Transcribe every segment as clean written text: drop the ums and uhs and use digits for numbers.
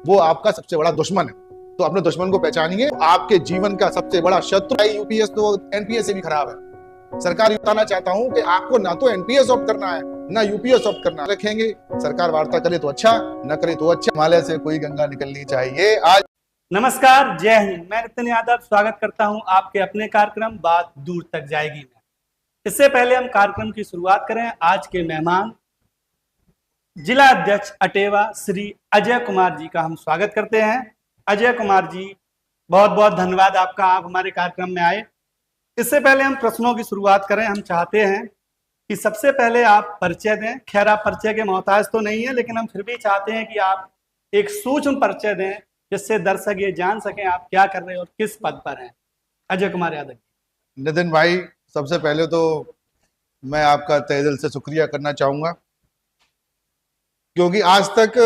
वो आपका सबसे बड़ा दुश्मन है। तो अपने दुश्मन को पहचानिए। आपके जीवन का सबसे बड़ा शत्रु यूपीएस तो एनपीएस से भी खराब है। सरकार ये बताना चाहता हूं कि आपको ना तो एनपीएस ऑप्ट करना है ना यूपीएस ऑप्ट करना रखेंगे। सरकार वार्ता करे तो अच्छा, न करे तो अच्छा। हिमालय से कोई गंगा निकलनी चाहिए। आज नमस्कार, जय हिंद। मैं नितिन यादव स्वागत करता हूं आपके अपने कार्यक्रम बात दूर तक जाएगी में। इससे पहले हम कार्यक्रम की शुरुआत करें, आज के मेहमान जिला अध्यक्ष अटेवा श्री अजय कुमार जी का हम स्वागत करते हैं। अजय कुमार जी, बहुत बहुत धन्यवाद आपका, आप हमारे कार्यक्रम में आए। इससे पहले हम प्रश्नों की शुरुआत करें, हम चाहते हैं कि सबसे पहले आप परिचय दें। खैर, आप परिचय के मोहताज तो नहीं है, लेकिन हम फिर भी चाहते हैं कि आप एक सूक्ष्म परिचय दें जिससे दर्शक ये जान सकें आप क्या कर रहे हैं और किस पद पर हैं। अजय कुमार यादव। नितिन भाई, सबसे पहले तो मैं आपका तहे दिल से शुक्रिया करना चाहूंगा, क्योंकि आज तक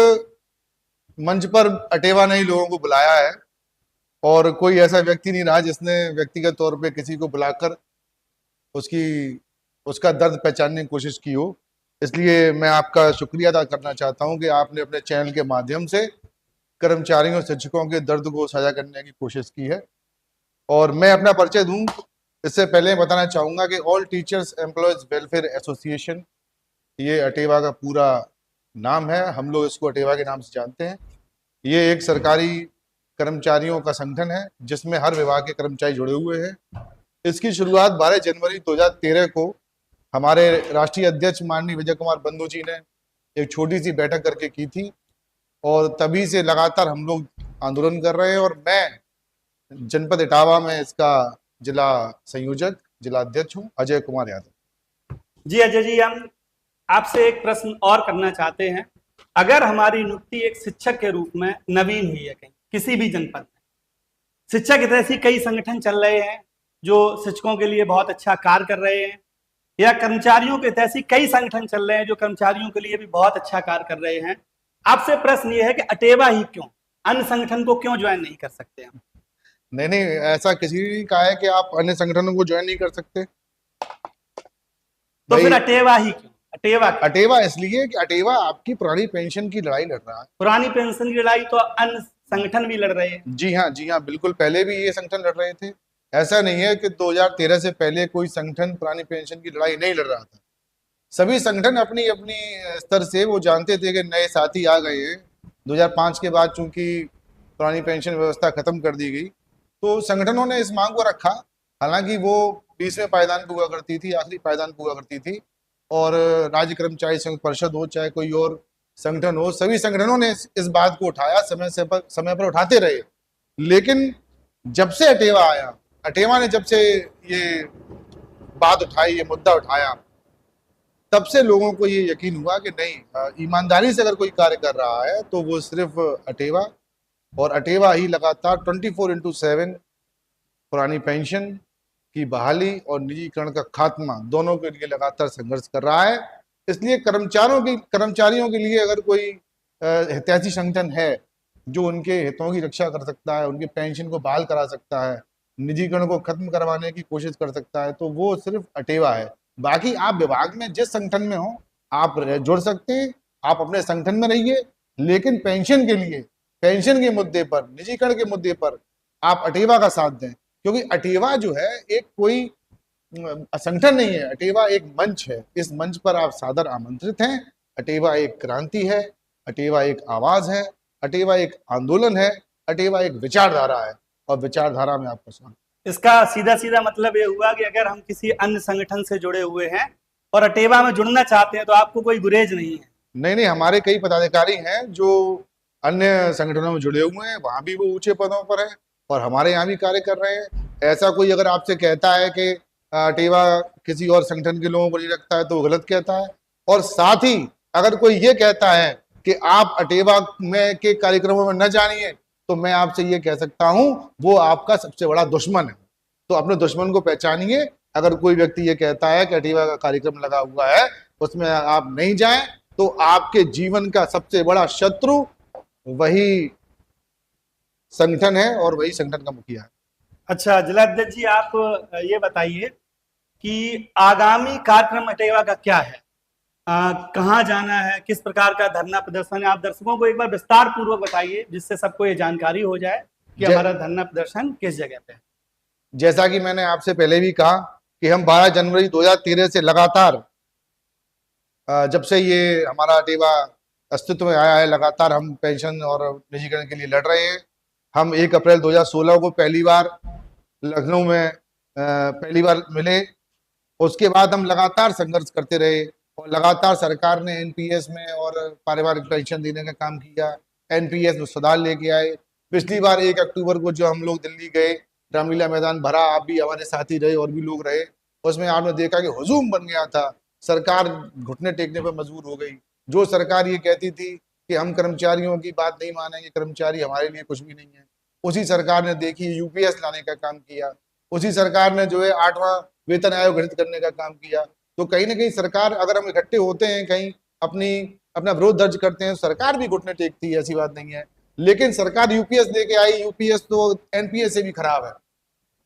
मंच पर अटेवा ने ही लोगों को बुलाया है और कोई ऐसा व्यक्ति नहीं रहा जिसने व्यक्तिगत तौर पे किसी को बुलाकर उसका दर्द पहचानने की कोशिश की हो। इसलिए मैं आपका शुक्रिया अदा करना चाहता हूं कि आपने अपने चैनल के माध्यम से कर्मचारियों शिक्षकों के दर्द को साझा करने की कोशिश की है। और मैं अपना परिचय दूं इससे पहले बताना चाहूंगा कि all teachers employees welfare association, ये अटेवा का पूरा नाम है। हम लोग इसको अटेवा के नाम से जानते हैं। ये एक सरकारी कर्मचारियों का संगठन है जिसमें हर विभाग के कर्मचारी जुड़े हुए हैं। इसकी शुरुआत 12 जनवरी 2013 को हमारे राष्ट्रीय अध्यक्ष माननीय विजय कुमार बंधु जी ने एक छोटी सी बैठक करके की थी और तभी से लगातार हम लोग आंदोलन कर रहे हैं। और मैं जनपद इटावा में इसका जिला संयोजक, जिला अध्यक्ष हूँ, अजय कुमार यादव। जी अजय जी, हम आपसे एक प्रश्न और करना चाहते हैं। अगर हमारी नियुक्ति एक शिक्षक के रूप में नवीन हुई है कहीं किसी भी जनपद में, शिक्षक ऐसे कई संगठन चल रहे हैं जो शिक्षकों के लिए बहुत अच्छा कार्य कर रहे हैं, या कर्मचारियों के ऐसे कई संगठन चल रहे हैं जो कर्मचारियों के लिए भी बहुत अच्छा कार्य कर रहे हैं, आपसे प्रश्न ये है कि अटेवा ही क्यों, अन्य संगठन को क्यों ज्वाइन नहीं कर सकते हम? नहीं, ऐसा किसी ने कहा है कि आप अन्य संगठनों को ज्वाइन नहीं कर सकते। तो फिर अटेवा ही क्यों? अटेवा इसलिए कि अटेवा आपकी पुरानी पेंशन की लड़ाई लड़ रहा है। पुरानी पेंशन की लड़ाई तो अन्य संगठन भी लड़ रहे हैं। जी हाँ, बिल्कुल। पहले भी ये संगठन लड़ रहे थे। ऐसा नहीं है कि 2013 से पहले कोई संगठन पुरानी पेंशन की लड़ाई नहीं लड़ रहा था। सभी संगठन अपनी अपनी स्तर से वो जानते थे कि नए साथी आ गए हैं। 2005 के बाद चूंकि पुरानी पेंशन व्यवस्था खत्म कर दी गई, तो संगठनों ने इस मांग को रखा। हालांकि वो 20वें पायदान पे हुआ करती थी, आखिरी पायदान पे हुआ करती थी। और राज्य कर्मचारी संघ परिषद हो चाहे कोई और संगठन हो, सभी संगठनों ने इस बात को उठाया, समय पर उठाते रहे। लेकिन जब से अटेवा आया, अटेवा ने जब से ये बात उठाई, ये मुद्दा उठाया, तब से लोगों को ये यकीन हुआ कि नहीं, ईमानदारी से अगर कोई कार्य कर रहा है तो वो सिर्फ अटेवा और अटेवा ही लगातार 24/7 पुरानी पेंशन की बहाली और निजीकरण का खात्मा दोनों के लिए लगातार संघर्ष कर रहा है। इसलिए कर्मचारियों के लिए अगर कोई हितैषी संगठन है जो उनके हितों की रक्षा कर सकता है, उनके पेंशन को बहाल करा सकता है, निजीकरण को खत्म करवाने की कोशिश कर सकता है, तो वो सिर्फ अटेवा है। बाकी आप विभाग में जिस संगठन में हो आप जुड़ सकते हैं, आप अपने संगठन में रहिए, लेकिन पेंशन के लिए, पेंशन के मुद्दे पर, निजीकरण के मुद्दे पर आप अटेवा का साथ दें। क्योंकि अटेवा जो है एक कोई संगठन नहीं है, अटेवा एक मंच है। इस मंच पर आप सादर आमंत्रित हैं। अटेवा एक क्रांति है, अटेवा एक आवाज है, अटेवा एक आंदोलन है, अटेवा एक विचारधारा है और विचारधारा में आपका स्वागत। इसका सीधा सीधा मतलब ये हुआ कि अगर हम किसी अन्य संगठन से जुड़े हुए हैं और अटेवा में जुड़ना चाहते हैं तो आपको कोई गुरेज नहीं है? नहीं, हमारे कई पदाधिकारी हैं जो अन्य संगठनों में जुड़े हुए हैं, वहां भी वो ऊंचे पदों पर है और हमारे यहाँ भी कार्य कर रहे हैं। ऐसा कोई अगर आपसे कहता है कि अटेवा किसी और संगठन के लोगों को नहीं रखता है तो वो गलत कहता है। और साथ ही अगर कोई ये कहता है कि आप अटेवा में के कार्यक्रमों में न जानिए, तो मैं आपसे ये कह सकता हूं वो आपका सबसे बड़ा दुश्मन है। तो अपने दुश्मन को पहचानिए। अगर कोई व्यक्ति ये कहता है कि अटेवा का कार्यक्रम लगा हुआ है उसमें आप नहीं जाएं, तो आपके जीवन का सबसे बड़ा शत्रु वही संगठन है और वही संगठन का मुखिया है। अच्छा जिलाध्यक्ष जी, आप ये बताइए कि आगामी कार्यक्रम अटेवा का क्या है? कहाँ जाना है, किस प्रकार का धरना प्रदर्शन है, आप दर्शकों को एक बार विस्तार पूर्वक बताइए जिससे सबको ये जानकारी हो जाए कि जै, हमारा धरना प्रदर्शन किस जगह पे है। जैसा कि मैंने आपसे पहले भी कहा कि हम 12 जनवरी 2013 से लगातार जब से ये हमारा अटेवा अस्तित्व में आया है, लगातार हम पेंशन और निजीकरण के लिए लड़ रहे हैं। हम 1 अप्रैल 2016 को पहली बार लखनऊ में पहली बार मिले। उसके बाद हम लगातार संघर्ष करते रहे और लगातार सरकार ने एनपीएस में और पारिवारिक पेंशन देने का काम किया, एनपीएस में सुधार लेके आए। पिछली बार 1 अक्टूबर को जो हम लोग दिल्ली गए, रामलीला मैदान भरा, आप भी हमारे साथी रहे और भी लोग रहे, उसमें आपने देखा कि हुजूम बन गया था। सरकार घुटने टेकने पर मजबूर हो गई। जो सरकार ये कहती थी कि हम कर्मचारियों की बात नहीं मानेंगे, कर्मचारी हमारे लिए कुछ भी नहीं है, उसी सरकार ने देखिए यूपीएस लाने का काम किया, उसी सरकार ने जो है 8वां वेतन आयोग गठित करने का काम किया। तो कहीं ना कहीं सरकार, अगर हम इकट्ठे होते हैं कहीं अपना विरोध दर्ज करते हैं, सरकार भी घुटने टेकती है, ऐसी बात नहीं है। लेकिन सरकार यूपीएस लेके आई, यूपीएस तो एनपीएस से भी खराब है।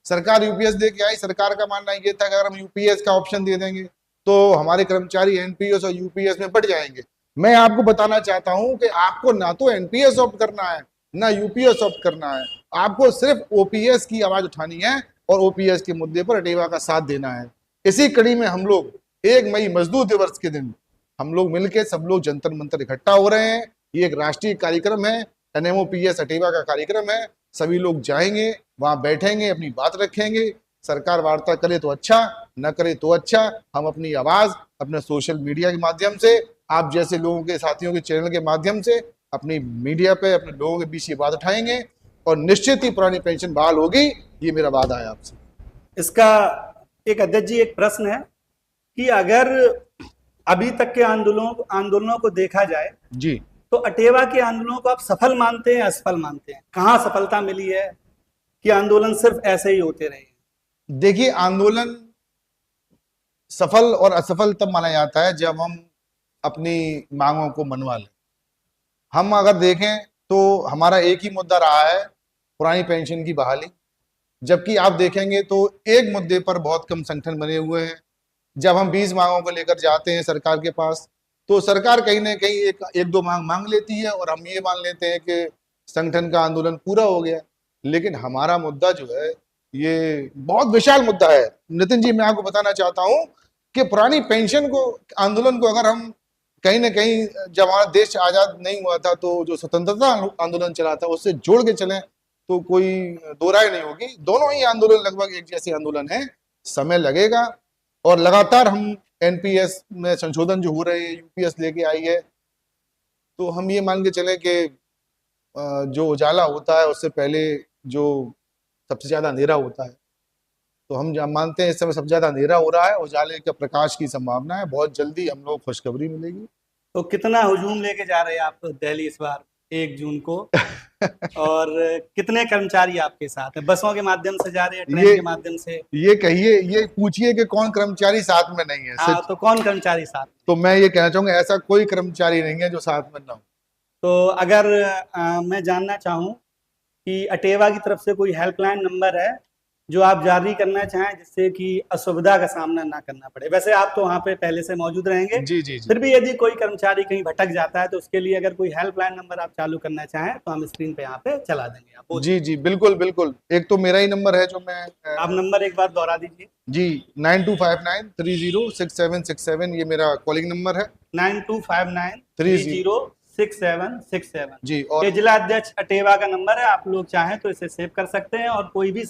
सरकार यूपीएस लेके आई, सरकार का मानना ये था कि अगर हम यूपीएस का ऑप्शन दे देंगे तो हमारे कर्मचारी एनपीएस और यूपीएस में बढ़ जाएंगे। मैं आपको बताना चाहता हूं कि आपको ना तो एनपीएस ऑप्ट करना है ना यूपीएस ऑप्ट करना है, आपको सिर्फ ओपीएस की आवाज उठानी है और ओपीएस के मुद्दे पर अटेवा का साथ देना है। इसी कड़ी में हम लोग 1 मई मजदूर दिवस के दिन हम लोग मिलकर सब लोग जंतर मंतर इकट्ठा हो रहे हैं। ये एक राष्ट्रीय कार्यक्रम है, एनएमओपीएस अटेवा का कार्यक्रम है। सभी लोग जाएंगे, वहां बैठेंगे, अपनी बात रखेंगे। सरकार वार्ता करे तो अच्छा, न करे तो अच्छा। हम अपनी आवाज अपने सोशल मीडिया के माध्यम से, आप जैसे लोगों के साथियों के चैनल के माध्यम से अपनी मीडिया पे अपने लोगों के बीच ये बात उठाएंगे और निश्चित ही पुरानी पेंशन बहाल होगी। ये मेरा वादा है आपसे। इसका एक अध्यक्ष जी एक प्रश्न है कि अगर अभी तक के आंदोलनों को देखा जाए जी, तो अटेवा के आंदोलनों को आप सफल मानते हैं, असफल मानते हैं? कहाँ सफलता मिली है कि आंदोलन सिर्फ ऐसे ही होते रहे? देखिए, आंदोलन सफल और असफल तब माना जाता है जब हम अपनी मांगों को मनवा लें। हम अगर देखें तो हमारा एक ही मुद्दा रहा है, पुरानी पेंशन की बहाली। जबकि आप देखेंगे तो एक मुद्दे पर बहुत कम संगठन बने हुए हैं। जब हम 20 मांगों को लेकर जाते हैं सरकार के पास, तो सरकार कहीं ना कहीं एक दो मांग लेती है और हम ये मान लेते हैं कि संगठन का आंदोलन पूरा हो गया। लेकिन हमारा मुद्दा जो है ये बहुत विशाल मुद्दा है। नितिन जी, मैं आपको बताना चाहता हूं कि पुरानी पेंशन को, आंदोलन को अगर हम कहीं ना कहीं, जब हमारा देश आजाद नहीं हुआ था तो जो स्वतंत्रता आंदोलन चला था उससे जोड़ के चलें तो कोई दो राय नहीं होगी। दोनों ही आंदोलन लगभग एक जैसे आंदोलन है। समय लगेगा और लगातार हम एनपीएस में संशोधन जो हो रहे हैं, यूपीएस लेके आई है, तो हम ये मान के चले कि जो उजाला होता है उससे पहले जो सबसे ज्यादा अंधेरा होता है, तो हम मानते हैं इस समय सबसे ज्यादा अंधेरा हो रहा है, उजाले का प्रकाश की संभावना है। बहुत जल्दी हम लोग खुशखबरी मिलेगी। तो कितना हुजूम लेके जा रहे हैं आप दिल्ली इस बार 1 जून को? और कितने कर्मचारी आपके साथ हैं? बसों के माध्यम से जा रहे हैं, ट्रेन के माध्यम से? ये कहिए, ये पूछिए कि कौन कर्मचारी साथ में नहीं है। हाँ, तो कौन कर्मचारी साथ? तो मैं ये कहना चाहूंगा ऐसा कोई कर्मचारी नहीं है जो साथ में ना हो। तो अगर मैं जानना चाहूँ कि अटेवा की तरफ से कोई हेल्पलाइन नंबर है जो आप जारी करना चाहें जिससे कि असुविधा का सामना ना करना पड़े? वैसे आप तो वहाँ पे पहले से मौजूद रहेंगे, जी जी जी। फिर भी यदि कोई कर्मचारी कहीं भटक जाता है तो उसके लिए अगर कोई हेल्पलाइन नंबर आप चालू करना चाहें तो हम स्क्रीन पे यहाँ पे चला देंगे। आप जी जी, बिल्कुल बिल्कुल। एक तो मेरा ही नंबर है जो मैं आप नंबर एक बार दोहरा दीजिए। जी, 9259306767 ये मेरा कॉलिंग नंबर है। 9259306767 जी, और ये जिला अध्यक्ष अटेवा का नंबर है। आप लोग चाहें तो इसे सेव कर सकते हैं और कोई भी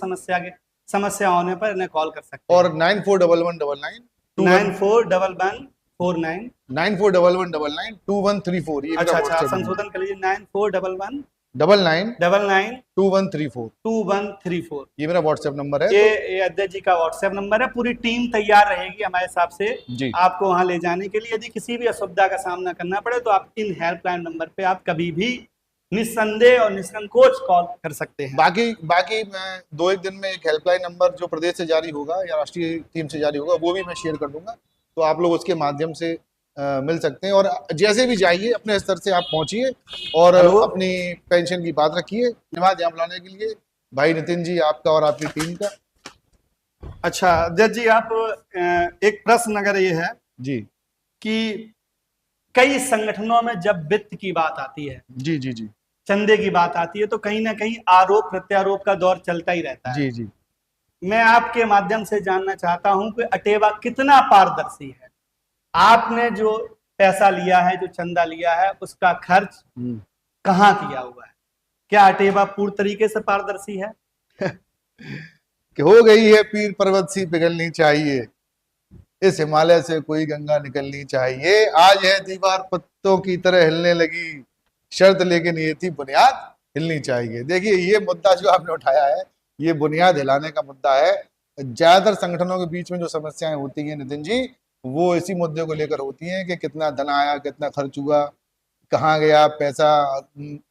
समस्या होने पर इन्हें कॉल कर सकते हैं। और 941199 941149 9411992134 ये मेरा अच्छा, WhatsApp संशोधन कर लीजिए 9411 99 2134 2134 ये मेरा WhatsApp नंबर है। ये अध्यक्ष जी का व्हाट्सएप नंबर है। पूरी टीम तैयार रहेगी हमारे हिसाब से जी। आपको वहां ले जाने के लिए। यदि किसी भी असुविधा का सामना करना पड़े तो आप इन हेल्पलाइन नंबर पे आप कभी भी निस्संदेह और निसंकोच कॉल कर सकते हैं। बाकी मैं 2-1 दिन में एक हेल्पलाइन नंबर जो प्रदेश से जारी होगा या राष्ट्रीय टीम से जारी होगा वो भी मैं शेयर कर दूंगा, तो आप लोग उसके माध्यम से मिल सकते हैं। और जैसे भी जाइए अपने स्तर से आप पहुंचिए और अपनी पेंशन की बात रखिए। धन्यवाद यहाँ बुलाने के लिए भाई नितिन जी, आपका और आपकी टीम का। अच्छा अध्यक्ष जी, आप एक प्रश्न अगर ये है जी कि कई संगठनों में जब वित्त की बात आती है, जी जी जी चंदे की बात आती है, तो कहीं ना कहीं आरोप प्रत्यारोप का दौर चलता ही रहता है। जी जी। मैं आपके माध्यम से जानना चाहता हूं कि अटेवा कितना पारदर्शी है। आपने जो पैसा लिया है, जो चंदा लिया है, उसका खर्च हम्म। कहाँ किया हुआ है? क्या अटेवा पूर्ण तरीके से पारदर्शी है? कि हो गई है पीर पर्वत सी पिघलनी चाहिए, इस हिमालय से कोई गंगा निकलनी चाहिए, आज है दीवार पत्तों की तरह हिलने लगी, शर्त लेकिन ये थी बुनियाद हिलनी चाहिए। देखिए ये मुद्दा जो आपने उठाया है, ये बुनियाद हिलाने का मुद्दा है। ज्यादातर संगठनों के बीच में जो समस्याएं होती हैं नितिन जी, वो इसी मुद्दे को लेकर होती हैं कि कितना धन आया, कितना खर्च हुआ, कहाँ गया पैसा।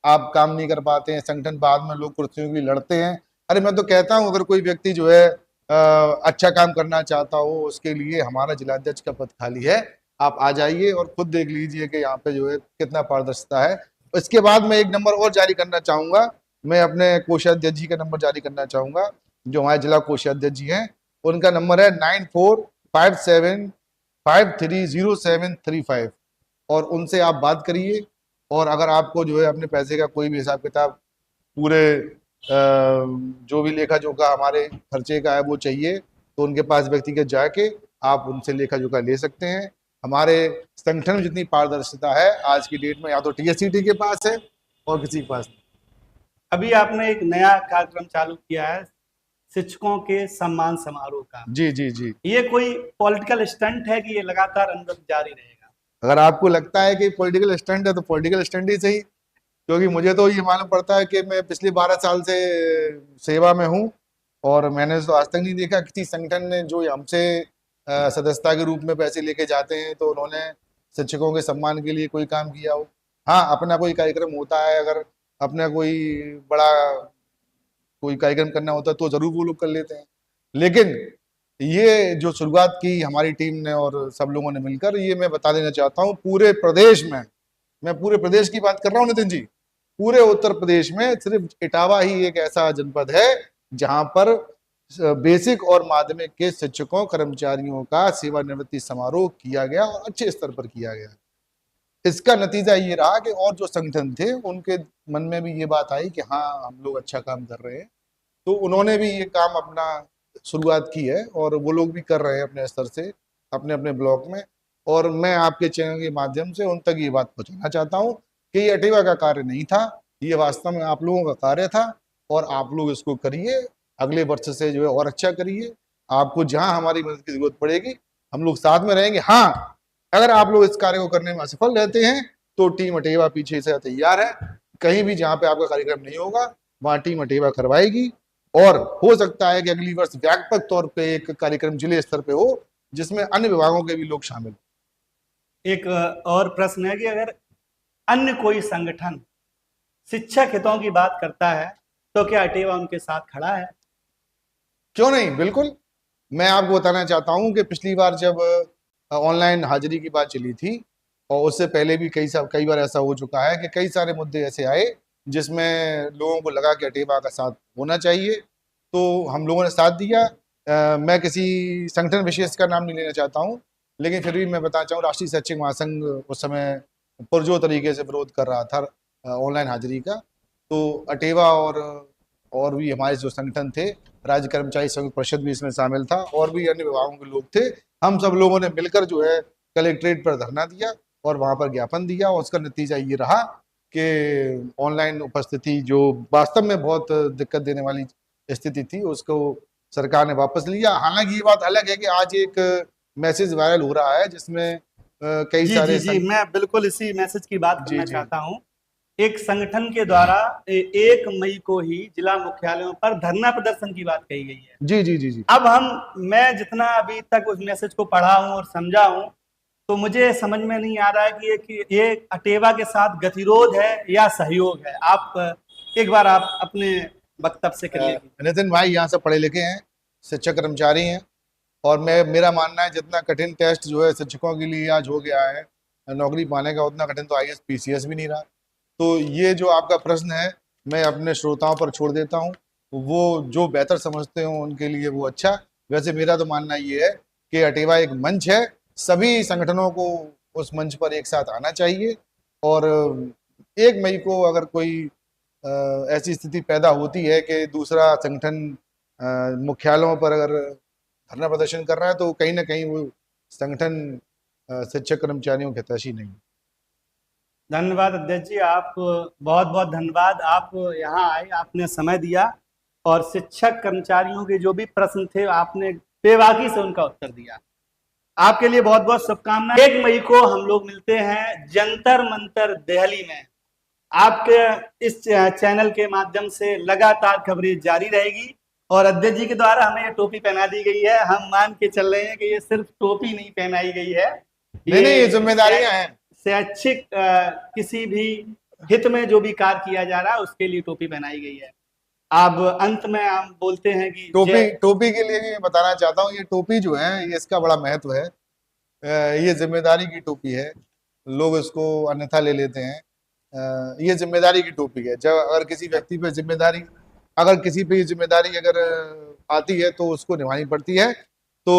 आप काम नहीं कर पाते हैं, संगठन बाद में लोग कुर्सियों के लिए लड़ते हैं। अरे मैं तो कहता हूँ अगर कोई व्यक्ति जो है अच्छा काम करना चाहता हो, उसके लिए हमारा जिलाध्यक्ष का पद खाली है, आप आ जाइए और खुद देख लीजिए कि यहाँ पे जो है कितना पारदर्शिता है। इसके बाद मैं एक नंबर और जारी करना चाहूंगा, मैं अपने कोषाध्यक्ष जी का नंबर जारी करना चाहूंगा, जो हमारे जिला कोषाध्यक्ष जी हैं, उनका नंबर है 9457530735, और उनसे आप बात करिए। और अगर आपको जो है अपने पैसे का कोई भी हिसाब किताब, पूरे जो भी लेखा जोखा हमारे खर्चे का है वो चाहिए, तो उनके पास व्यक्तिगत जाके आप उनसे लेखा जोखा ले सकते हैं। हमारे संगठन में जितनी पारदर्शिता है आज की डेट में, या तो टीएससीटी के पास है और किसी के पास नहीं। अभी आपने एक नया कार्यक्रम चालू किया है, शिक्षकों के सम्मान समारोह का। जी जी जी। ये कोई पॉलिटिकल स्टंट है कि ये लगातार अंदर जारी रहेगा? अगर आपको लगता है कि पॉलिटिकल स्टंट है तो पॉलिटिकल स्टंट ही सही, क्योंकि मुझे तो ये मालूम पड़ता है कि मैं पिछले 12 साल से सेवा में हूँ, और मैंने तो आज तक नहीं देखा किसी संगठन ने जो हमसे सदस्यता के रूप में पैसे लेके जाते हैं तो उन्होंने शिक्षकों के सम्मान के लिए कोई काम किया हो। हाँ, अपना कोई कार्यक्रम होता है, अगर अपना कोई बड़ा कोई कार्यक्रम करना होता है तो जरूर वो लोग कर लेते हैं, लेकिन ये जो शुरुआत की हमारी टीम ने और सब लोगों ने मिलकर, ये मैं बता देना चाहता हूँ पूरे प्रदेश में, मैं पूरे प्रदेश की बात कर रहा हूँ नितिन जी, पूरे उत्तर प्रदेश में सिर्फ इटावा ही एक ऐसा जनपद है जहां पर बेसिक और माध्यमिक के शिक्षकों कर्मचारियों का सेवानिवृत्ति समारोह किया गया और अच्छे स्तर पर किया गया। इसका नतीजा ये रहा कि और जो संगठन थे उनके मन में भी ये बात आई कि हाँ हम लोग अच्छा काम कर रहे हैं, तो उन्होंने भी ये काम अपना शुरुआत की है और वो लोग भी कर रहे हैं अपने स्तर से, अपने अपने ब्लॉक में। और मैं आपके चैनल के माध्यम से उन तक ये बात पहुंचाना चाहता हूँ कि ये अटेवा का कार्य नहीं था, ये वास्तव में आप लोगों का कार्य था, और आप लोग इसको करिए, अगले वर्ष से जो है और अच्छा करिए। आपको जहां हमारी मदद की जरूरत पड़ेगी हम लोग साथ में रहेंगे। हाँ, अगर आप लोग इस कार्य को करने में असफल रहते हैं तो टीम अटेवा पीछे से तैयार है, कहीं भी जहां पे आपका कार्यक्रम नहीं होगा वहां टीम अटेवा करवाएगी, और हो सकता है कि अगली वर्ष व्यापक तौर पे एक कार्यक्रम जिले स्तर पे हो जिसमें अन्य विभागों के भी लोग शामिल हो। एक और प्रश्न है कि अगर अन्य कोई संगठन शिक्षक हितों की बात करता है तो क्या अटेवा उनके साथ खड़ा है? क्यों नहीं, बिल्कुल। मैं आपको बताना चाहता हूं कि पिछली बार जब ऑनलाइन हाजिरी की बात चली थी, और उससे पहले भी कई बार ऐसा हो चुका है कि कई सारे मुद्दे ऐसे आए जिसमें लोगों को लगा कि अटेवा का साथ होना चाहिए, तो हम लोगों ने साथ दिया। मैं किसी संगठन विशेष का नाम नहीं लेना चाहता हूं, लेकिन फिर भी मैं बताना चाहूँ राष्ट्रीय शैक्षिक महासंघ उस समय पुरजोर तरीके से विरोध कर रहा था ऑनलाइन हाजिरी का। तो अटेवा और भी हमारे जो संगठन थे, राज्य कर्मचारी संघ परिषद भी इसमें शामिल था, और भी अन्य विभागों के लोग थे, हम सब लोगों ने मिलकर जो है कलेक्ट्रेट पर धरना दिया और वहां पर ज्ञापन दिया, और उसका नतीजा ये रहा कि ऑनलाइन उपस्थिति जो वास्तव में बहुत दिक्कत देने वाली स्थिति थी उसको सरकार ने वापस लिया। हालांकि ये बात अलग है कि आज एक मैसेज वायरल हो रहा है जिसमें कई जी सारे जी जी, मैं बिल्कुल इसी मैसेज की बात जी करना जी चाहता हूं। एक संगठन के द्वारा 1 मई को ही जिला मुख्यालयों पर धरना प्रदर्शन की बात कही गई है। जी जी जी जी। अब मैं जितना अभी तक उस मैसेज को पढ़ा हूं और समझा हूं, तो मुझे समझ में नहीं आ रहा है कि ये अटेवा के साथ गतिरोध है या सहयोग है। आप एक बार आप अपने वक्तव्य से करिए। नितिन भाई यहाँ से पढ़े लिखे हैं, शिक्षक कर्मचारी हैं, और मेरा मानना है जितना कठिन टेस्ट जो है शिक्षकों के लिए आज हो गया है नौकरी पाने का, उतना कठिन तो आईएएस पीसीएस भी नहीं रहा। तो ये जो आपका प्रश्न है मैं अपने श्रोताओं पर छोड़ देता हूँ, वो जो बेहतर समझते हो उनके लिए वो अच्छा। वैसे मेरा तो मानना ये है कि अटेवा एक मंच है, सभी संगठनों को उस मंच पर एक साथ आना चाहिए। और 1 मई को अगर कोई ऐसी स्थिति पैदा होती है कि दूसरा संगठन मुख्यालयों पर अगर धरना प्रदर्शन कर रहा है, तो कहीं ना कहीं वो संगठन शिक्षक कर्मचारियों के हितैषी नहीं। धन्यवाद अध्यक्ष जी, आप बहुत बहुत धन्यवाद। आप यहाँ आए, आपने समय दिया और शिक्षक कर्मचारियों के जो भी प्रश्न थे आपने बेबाकी से उनका उत्तर दिया। आपके लिए बहुत बहुत शुभकामनाएं। 1 मई को हम लोग मिलते हैं जंतर मंतर दिल्ली में। आपके इस चैनल के माध्यम से लगातार खबरें जारी रहेगी और अध्यक्ष जी के द्वारा हमें ये टोपी पहना दी गई है। हम मान के चल रहे हैं कि ये सिर्फ टोपी नहीं पहनाई गई है, नहीं, ये जिम्मेदारियां हैं। शैक्षिक किसी भी हित में जो भी कार्य किया जा रहा है उसके लिए टोपी पहनाई गई है। अब अंत में हम बोलते हैं कि टोपी के लिए भी मैं बताना चाहता हूँ, ये टोपी जो है ये इसका बड़ा महत्व है। ये जिम्मेदारी की टोपी है, लोग इसको अन्यथा ले लेते हैं। ये जिम्मेदारी की टोपी है। जब अगर किसी व्यक्ति पे जिम्मेदारी अगर किसी पे ये जिम्मेदारी अगर आती है तो उसको निभानी पड़ती है। तो